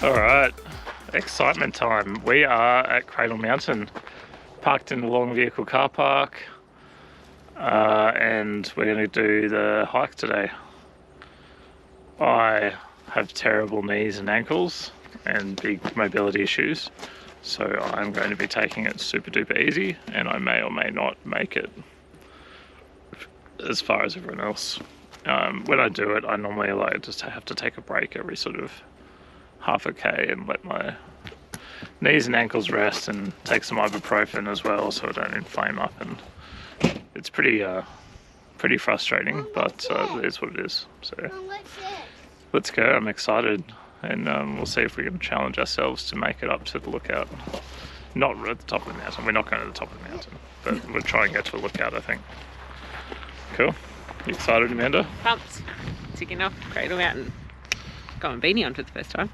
Alright, excitement time. We are at Cradle Mountain, parked in the long vehicle car park, and we're going to do the hike today. I have terrible knees and ankles and big mobility issues, so I'm going to be taking it super duper easy, and I may or may not make it as far as everyone else. When I do it, I normally just have to take a break every sort of half a K and let my knees and ankles rest and take some ibuprofen as well so I don't inflame up, and it's pretty frustrating, but it is what it is. So let's go. I'm excited, and we'll see if we can challenge ourselves to make it up to the lookout. Not at the top of the mountain, we're not going to the top of the mountain, but we'll try and get to a lookout, I think. Cool. You excited, Amanda? Pumped. Ticking off Cradle Mountain. Got my beanie on for the first time.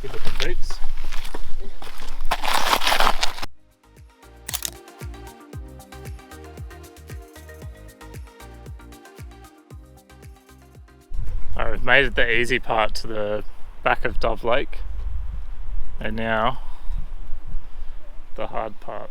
Good looking boots. Alright, we've made it the easy part to the back of Dove Lake, and now the hard part.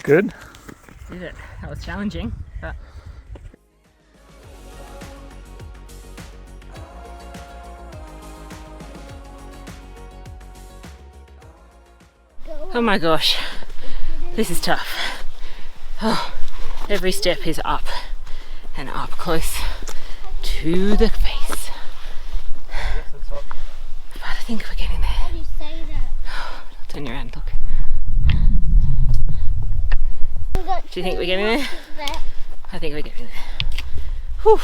Good? Did it. That was challenging, but... Oh my gosh, this is tough. Oh, every step is up close to the face. But I think we're getting there. How do you say that? Turn you around, look. Do you think we're getting there? I think we're getting there. Whew.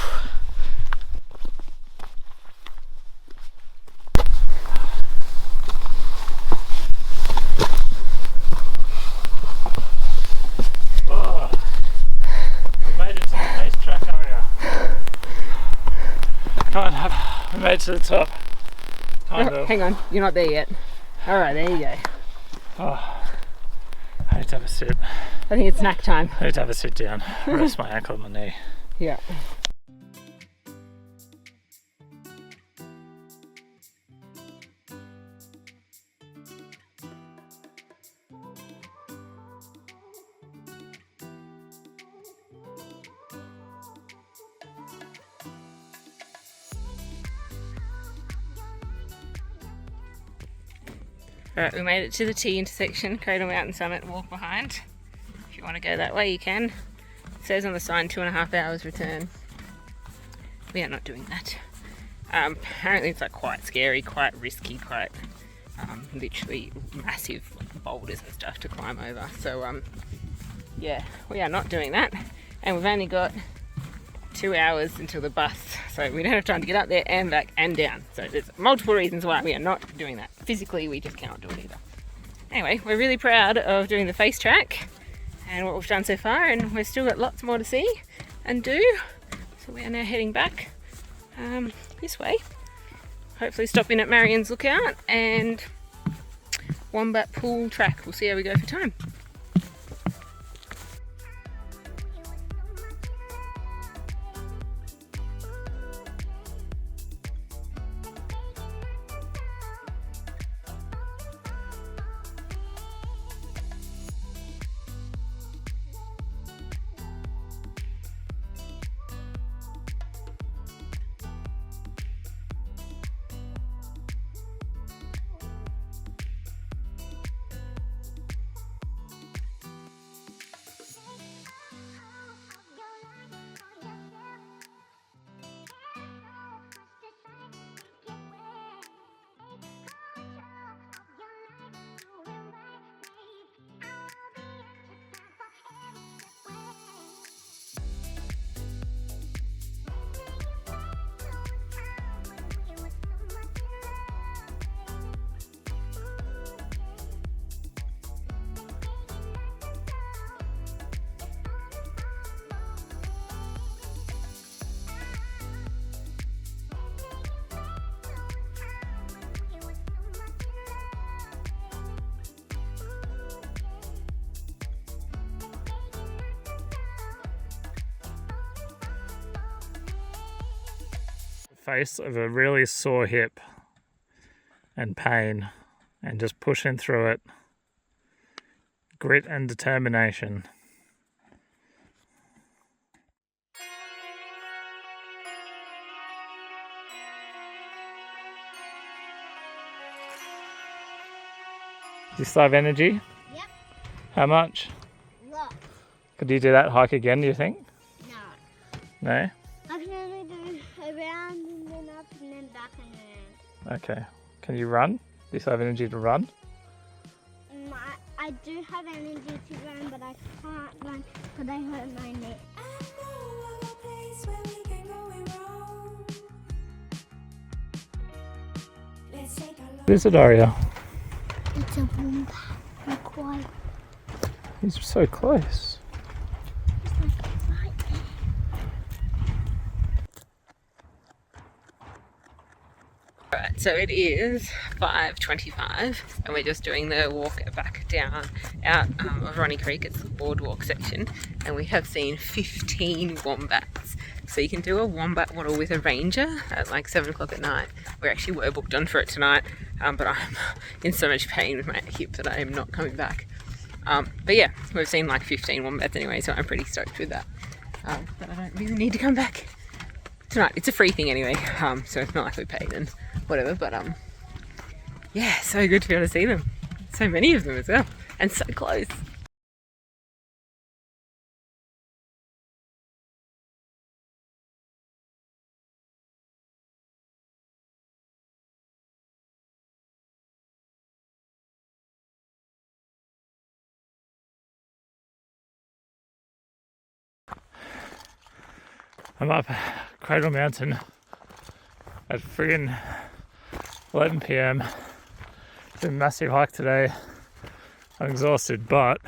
Oh, we made it to the racetrack area. Come on, we made it to the top. Kind of. Hang on, you're not there yet. Alright, there you go. Oh, I need to have a sit. I think it's snack time. I need to have a sit down. Rest my ankle on my knee. Yeah. Alright, we made it to the T intersection, Cradle Mountain Summit, walk behind. If you want to go that way, you can. It says on the sign 2.5 hours return. We are not doing that. Apparently it's like quite scary, quite risky, quite literally massive boulders and stuff to climb over. So yeah, we are not doing that. And we've only got 2 hours until the bus, so we don't have time to get up there and back and down. So there's multiple reasons why we are not doing that. Physically, we just cannot do it either. Anyway, we're really proud of doing the face track and what we've done so far, and we've still got lots more to see and do. So we are now heading back this way. Hopefully stopping at Marian's Lookout and Wombat Pool track. We'll see how we go for time. Face of a really sore hip and pain, and just pushing through it. Grit and determination. Do you still have energy? Yep. How much? Look. Could you do that hike again, do you think? No. No? I can only do around and then up and then back and then. Okay. Can you run? Do you still have energy to run? I do have energy to run, but I can't run because I hurt my neck. What is it, Aria? It's a wombat. Look why. He's so close. It's like right there. Right, so it is 5:25 and we're just doing the walk back down out of Ronny Creek. It's the Boardwalk section, and we have seen 15 wombats. So you can do a wombat waddle with a ranger at like 7 o'clock at night. We actually were booked on for it tonight, but I'm in so much pain with my hip that I am not coming back. But yeah, we've seen like 15 wombats anyway, so I'm pretty stoked with that. But I don't really need to come back tonight. It's a free thing anyway, so it's not like we paid and whatever, but yeah, so good to be able to see them. So many of them as well, and so close. I'm up Cradle Mountain at friggin' 11 PM. It's been a massive hike today. I'm exhausted, but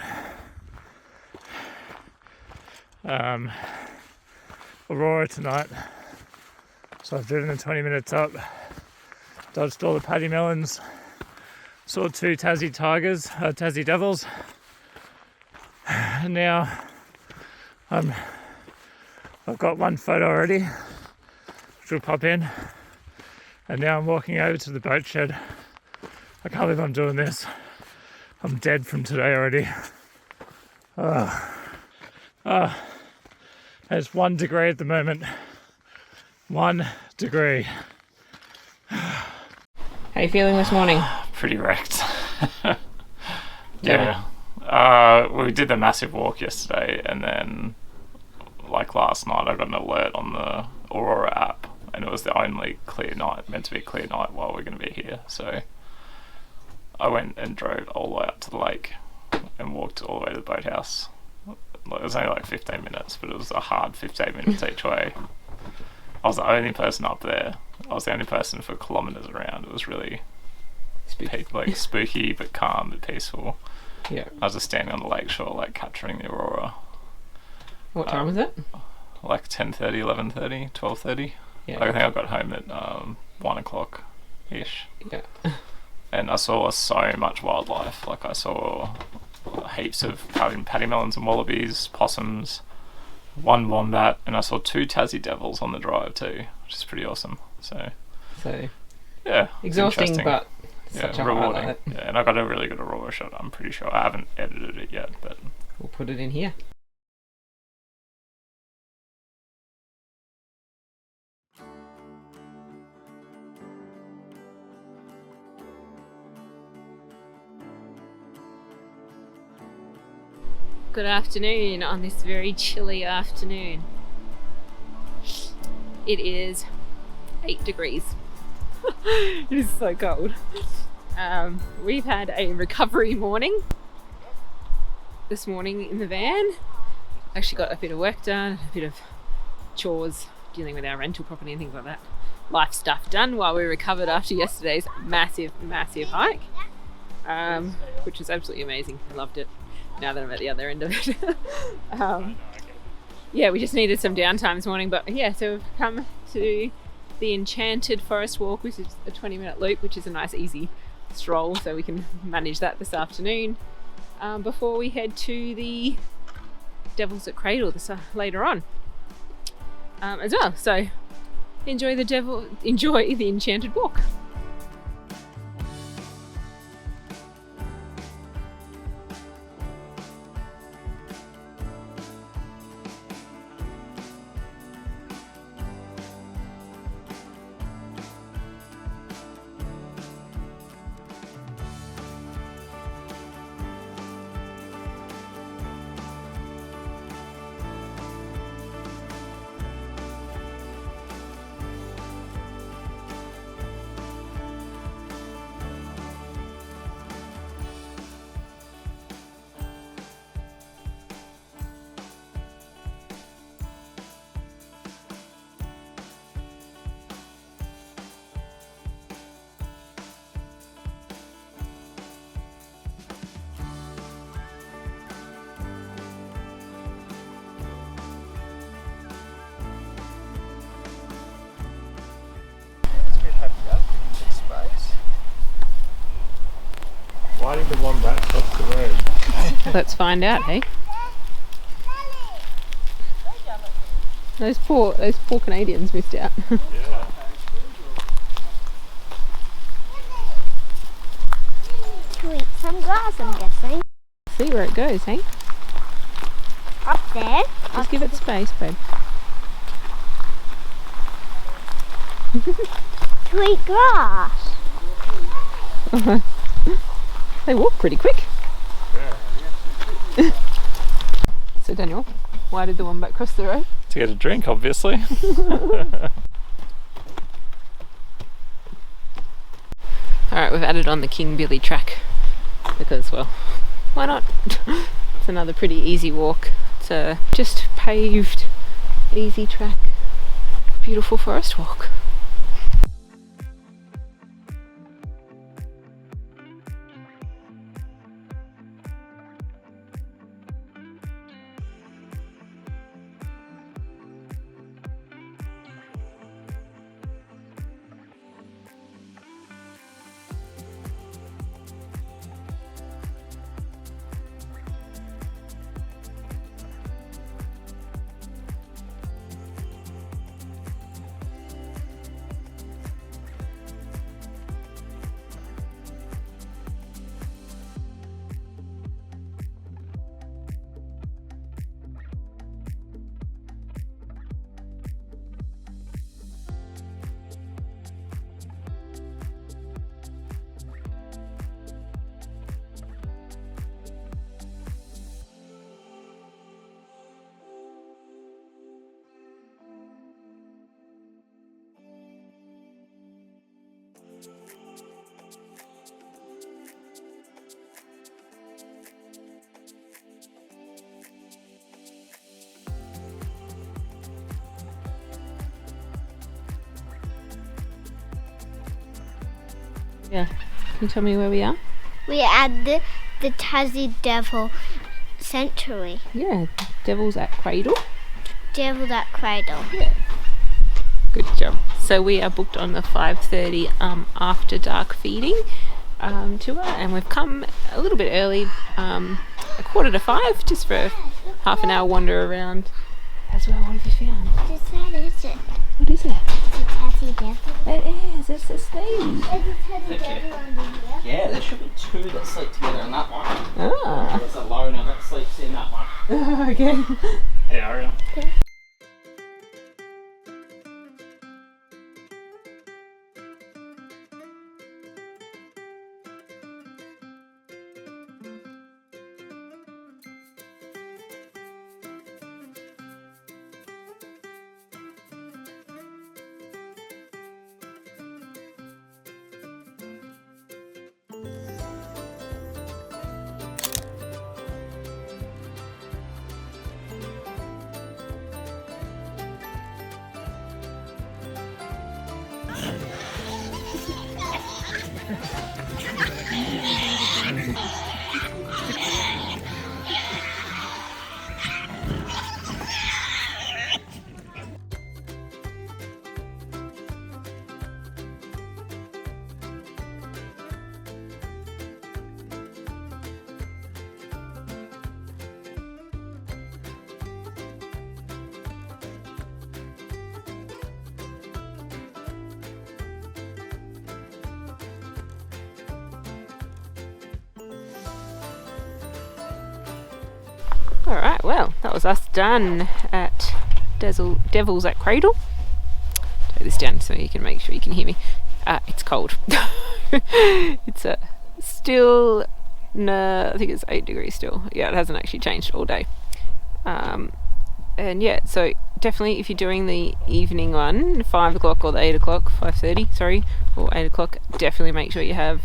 Aurora tonight. So I've driven the 20 minutes up, dodged all the paddy melons, saw 2 Tassie Devils, and now I've got 1 photo already, which will pop in, and now I'm walking over to the boat shed. I can't believe I'm doing this. I'm dead from today already. It's 1 degree at the moment. 1 degree. How are you feeling this morning? Pretty wrecked. Yeah. We did the massive walk yesterday, and then like last night I got an alert on the Aurora app, and it was the only clear night, meant to be a clear night while we're going to be here. So I went and drove all the way up to the lake and walked all the way to the boathouse. It was only like 15 minutes, but it was a hard 15 minutes each way. I was the only person up there. I was the only person for kilometres around. It was really spooky but calm but peaceful. Yeah. I was just standing on the lakeshore, like capturing the aurora. What time was it? Like 10:30, 11:30, 12:30. Yeah. I think I got home at 1 o'clock ish. Yeah. And I saw so much wildlife. Like I saw heaps of paddy melons and wallabies, possums, 1 wombat, and I saw 2 Tassie Devils on the drive too, which is pretty awesome. So yeah, exhausting, but such a rewarding. highlight. Yeah, and I got a really good aurora shot. I'm pretty sure. I haven't edited it yet, but we'll put it in here. Good afternoon on this very chilly afternoon. It is 8 degrees. It is so cold. We've had a recovery morning this morning in the van. Actually got a bit of work done, a bit of chores, dealing with our rental property and things like that. Life stuff done while we recovered after yesterday's massive hike, which was absolutely amazing. I loved it. Now that I'm at the other end of it. Yeah, we just needed some downtime this morning, but yeah, so we've come to the Enchanted forest walk, which is a 20-minute loop, which is a nice easy stroll, so we can manage that this afternoon before we head to the Devils at Cradle later on as well. So enjoy the Enchanted walk. why did the wombat cross the road? Let's find out, hey? Those poor Canadians missed out. Yeah. To eat some grass, I'm guessing. See where it goes, hey? Up there. Just give it space, babe. To eat grass. They walk pretty quick. Yeah. So Daniel, why did the wombat cross the road? To get a drink, obviously. Alright, we've added on the King Billy track because, well, why not? It's another pretty easy walk. It's a just paved, easy track. beautiful forest walk. Yeah, can you tell me where we are? We are at the Tassie Devil Sanctuary. Yeah, Devils at Cradle. Devil at Cradle. Yeah. Good job. So we are booked on the 5:30 after dark feeding tour, and we've come a little bit early, 4:45, just for a half an hour wander around as well. What have you found? What is it? What is it? It's a Tassie Devil. It is. It's a snake. There's a Tassie Devil under here. Yeah, there should be two that sleep together in that one. Ah. There's a loner that sleeps in that one. Okay. Hey, Marian. Alright, well, that was us done at Devils at Cradle. Take this down so you can make sure you can hear me. It's cold. It's still, no, I think it's 8 degrees still. Yeah, it hasn't actually changed all day. And yeah, so definitely if you're doing the evening one, 5 o'clock or the 8 o'clock, 5:30, sorry, or 8 o'clock, definitely make sure you have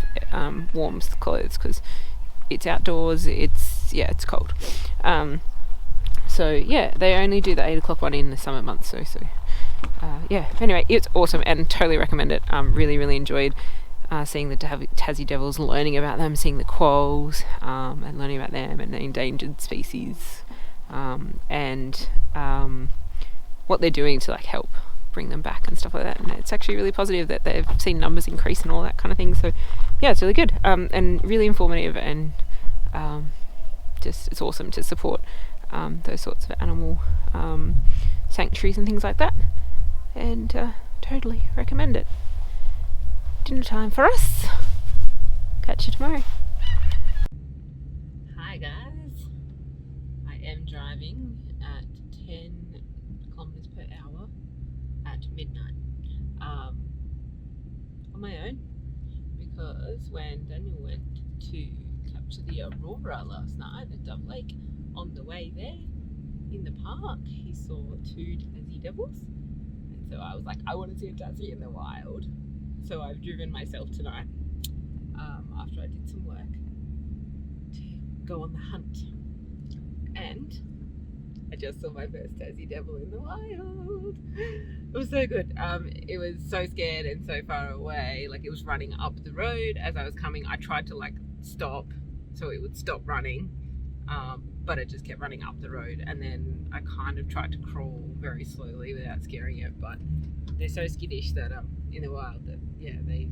warm clothes, because it's outdoors, it's cold. So yeah, they only do the 8 o'clock one in the summer months, so yeah, anyway, it's awesome and totally recommend it. Really enjoyed seeing the Tassie Devils, learning about them, seeing the quolls, and learning about them and the endangered species, and what they're doing to like help bring them back and stuff like that. And it's actually really positive that they've seen numbers increase and all that kind of thing. So yeah, it's really good, and really informative, and just it's awesome to support those sorts of animal sanctuaries and things like that, and totally recommend it. Dinner time for us. Catch you tomorrow. Hi guys, I am driving at 10 kilometers per hour at midnight on my own, because when Daniel went to capture the Aurora last night at Dove Lake, on the way there in the park he saw 2 Tassie Devils, and so I was like, I want to see a Tassie in the wild. So I've driven myself tonight, after I did some work, to go on the hunt, and I just saw my first Tassie Devil in the wild. It was so good. It was so scared and so far away. Like it was running up the road as I was coming. I tried to like stop so it would stop running, but it just kept running up the road. And then I kind of tried to crawl very slowly without scaring it. But they're so skittish that in the wild that they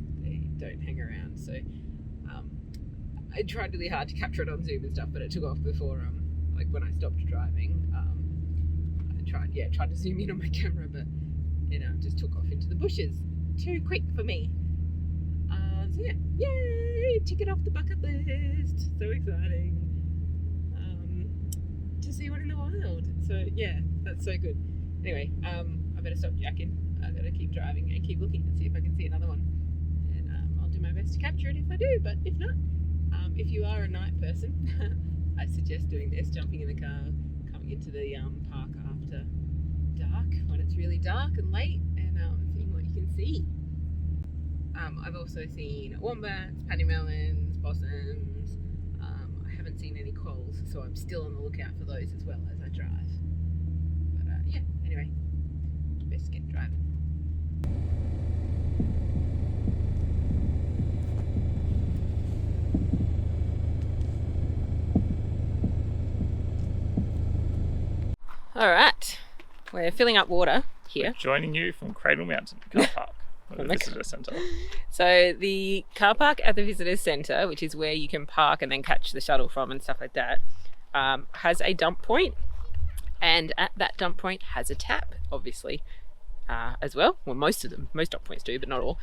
don't hang around. So I tried really hard to capture it on Zoom and stuff, but it took off before like when I stopped driving. I tried to zoom in on my camera, but it just took off into the bushes. Too quick for me. So yeah, yay! Tick it off the bucket list. So exciting. To see one in the wild. So yeah, that's so good. Anyway, I better stop yakking. I gotta keep driving and keep looking and see if I can see another one. And I'll do my best to capture it if I do, but if not, if you are a night person, I suggest doing this, jumping in the car, coming into the park after dark, when it's really dark and late, and seeing what you can see. I've also seen wombats, paddymmelons, possums. I haven't seen any quolls, so I'm still on the lookout for those as well as I drive. But yeah, anyway, best get driving. All right, we're filling up water here. Joining you from Cradle Mountain Car Park, the visitor centre. So the car park at the visitor centre, which is where you can park and then catch the shuttle from and stuff like that, has a dump point, and at that dump point has a tap, obviously, as well. Well, most dump points do, but not all.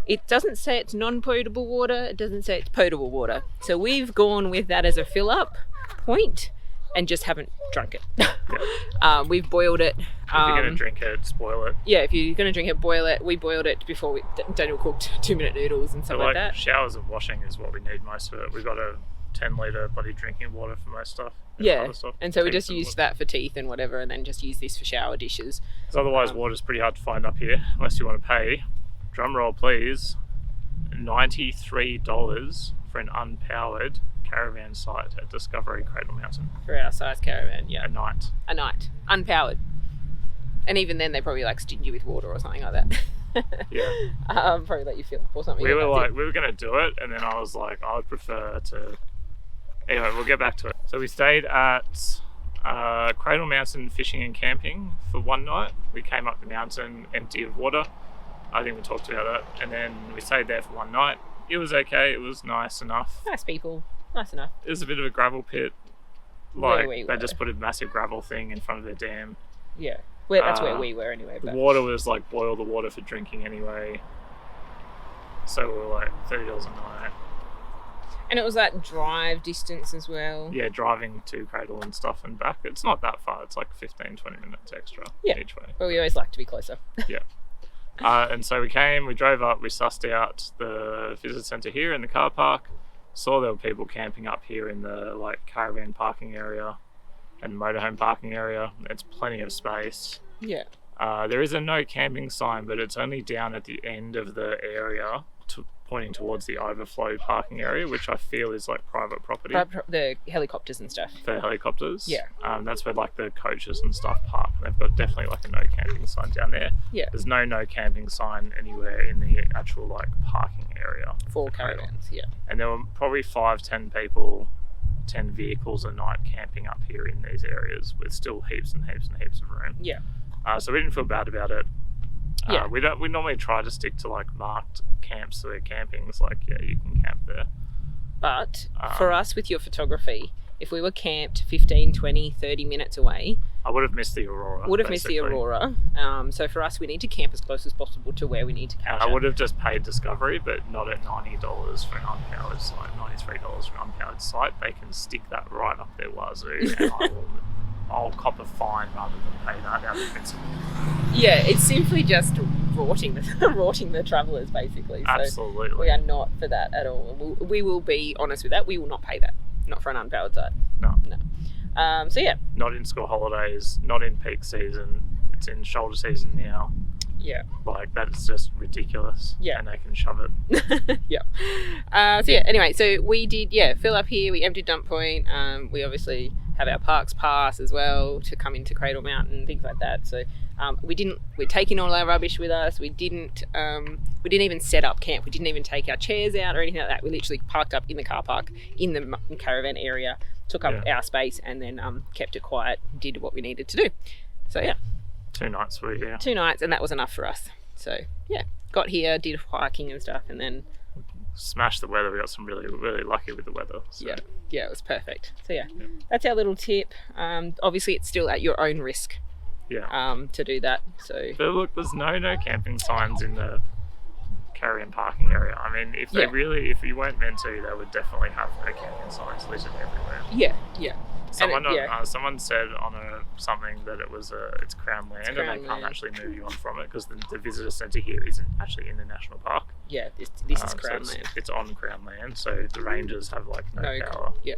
It doesn't say it's non-potable water. It doesn't say it's potable water. So we've gone with that as a fill-up point, and just haven't drunk it. Yeah. We've boiled it. If you're going to drink it, spoil it. Yeah, if you're going to drink it, boil it. We boiled it before Daniel cooked 2-minute noodles and stuff like that. Showers and washing is what we need most of it. We've got a 10-litre bloody drinking water for most stuff. Yeah, stuff. and so we just used that for teeth and whatever, and then just use this for shower dishes. Because otherwise water's pretty hard to find up here, unless you want to pay, drum roll please, $93 for an unpowered caravan site at Discovery Cradle Mountain. For our size caravan, yeah. A night. Unpowered. And even then they probably like stingy with water or something like that. Yeah. Probably let you fill up or something. We were going to do it, and then I was like, I would prefer to... Anyway, we'll get back to it. So we stayed at Cradle Mountain Fishing and Camping for one night. We came up the mountain empty of water. I think we talked about that. And then we stayed there for one night. It was okay. It was nice enough. Nice people. Nice enough. It was a bit of a gravel pit. Like, they just put a massive gravel thing in front of their dam. Yeah. Well, that's where we were anyway. But... The water was like boil the water for drinking anyway. So we were like $30 a night. And it was like drive distance as well. Yeah, driving to Cradle and stuff and back. It's not that far. It's like 15-20 minutes extra each way. But we always like to be closer. Yeah. And so we drove up, we sussed out the visitor centre here in the car park. Saw there were people camping up here in the like caravan parking area and motorhome parking area. It's plenty of space. Yeah. There is a no camping sign, but it's only down at the end of the area, pointing towards the overflow parking area, which I feel is like private property. The helicopters and stuff. For helicopters. Yeah. That's where like the coaches and stuff park. They've got definitely like a no camping sign down there. Yeah. There's no camping sign anywhere in the actual like parking area. For caravans, yeah. And there were probably 5-10 people, 10 vehicles a night camping up here in these areas with still heaps and heaps and heaps of room. Yeah. So we didn't feel bad about it. Yeah. We normally try to stick to like marked camps where camping is like, yeah, you can camp there. But for us with your photography, if we were camped 15, 20, 30 minutes away, I would have missed the Aurora. So for us, we need to camp as close as possible to where we need to capture. I would have just paid Discovery, but not at $90 for an unpowered site, $93 for an unpowered site. They can stick that right up their wazoo, and I'll cop a fine rather than pay that out of principle. Yeah, it's simply just rorting the travellers, basically. So absolutely. We are not for that at all. We will be honest with that. We will not pay that. Not for an unpowered site. No. So yeah. Not in school holidays, not in peak season. It's in shoulder season now. Yeah. Like, that's just ridiculous. Yeah. And they can shove it. Yeah. So yeah, anyway, so we did, fill up here. We emptied dump point. We obviously have our parks pass as well to come into Cradle Mountain, things like that. So We're taking all our rubbish with us. We didn't even set up camp. We didn't even take our chairs out or anything like that. We literally parked up in the car park in the caravan area, took up our space, and then kept it quiet, did what we needed to do. So yeah. 2 nights were here. 2 nights, and that was enough for us. So yeah, got here, did hiking and stuff, and then smashed the weather. We got some really lucky with the weather. So. Yeah, it was perfect. So yeah, that's our little tip. Obviously, it's still at your own risk. Yeah. To do that. So. But look, there's no camping signs in the Caravan parking area. I mean, if you weren't meant to, they would definitely have no camping signs littered everywhere. Yeah. Someone said on something that it's Crown land, and they can't actually move you on from it because the visitor centre here isn't actually in the national park. Yeah, this is Crown land. It's on Crown land, so the rangers have no power. Yeah.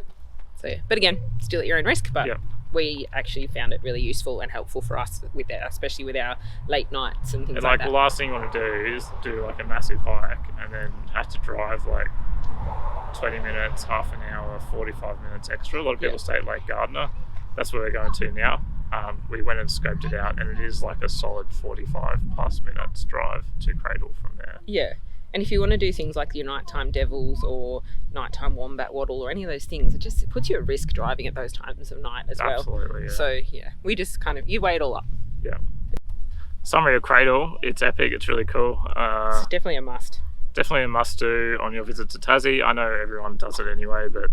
So yeah, but again, still at your own risk. But we actually found it really useful and helpful for us especially with our late nights and things like that. The last thing you want to do is do like a massive hike and then have to drive like 20 minutes, half an hour, 45 minutes extra. A lot of people stay at Lake Gardner. That's where we're going to now. We went and scoped it out, and it is like a solid 45 plus minutes drive to Cradle from there. Yeah. And if you want to do things like your nighttime Devils or nighttime Wombat Waddle or any of those things, it just puts you at risk driving at those times of night as well. Absolutely, yeah. So yeah, we just you weigh it all up. Yeah. Summary of Cradle, it's epic, it's really cool. It's definitely a must. Definitely a must do on your visit to Tassie. I know everyone does it anyway, but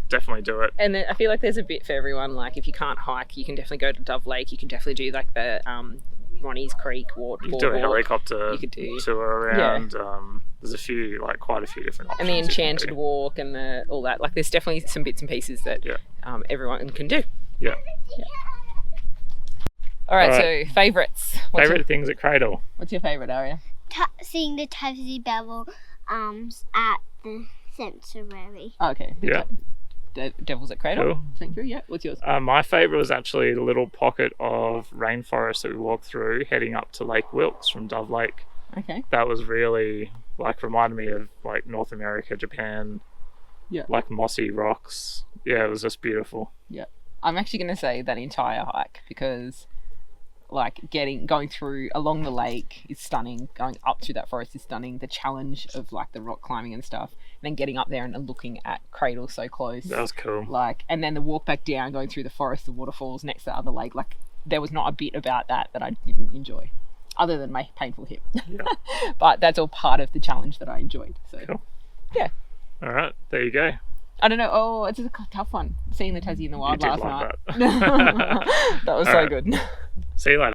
definitely do it. And I feel like there's a bit for everyone. Like if you can't hike, you can definitely go to Dove Lake. You can definitely do like the Ronny's Creek Boardwalk. You can do a helicopter tour around. There's quite a few different options. And the Enchanted walk and all that. Like there's definitely some bits and pieces that everyone can do. Yeah. All right, so favourites. Favourite things at Cradle. What's your favourite, Aria? Seeing the Tassie Devils at the sanctuary. Oh, okay. Yeah. Devils at Cradle. Cool. Yeah. What's yours? My favourite was actually the little pocket of rainforest that we walked through, heading up to Lake Wilkes from Dove Lake. Okay. That was really reminded me of like North America, Japan. Yeah. Like mossy rocks. Yeah, it was just beautiful. Yeah. I'm actually going to say that entire hike because going through along the lake is stunning. Going up through that forest is stunning. The challenge of the rock climbing and stuff, and then getting up there and looking at Cradle so close. That was cool. And then the walk back down, going through the forest, the waterfalls next to the other lake. There was not a bit about that I didn't enjoy, other than my painful hip. Yeah. But that's all part of the challenge that I enjoyed. So, cool. Yeah. All right, there you go. I don't know. Oh, it's a tough one. Seeing the Tassie in the wild last night. That was so good. See you later.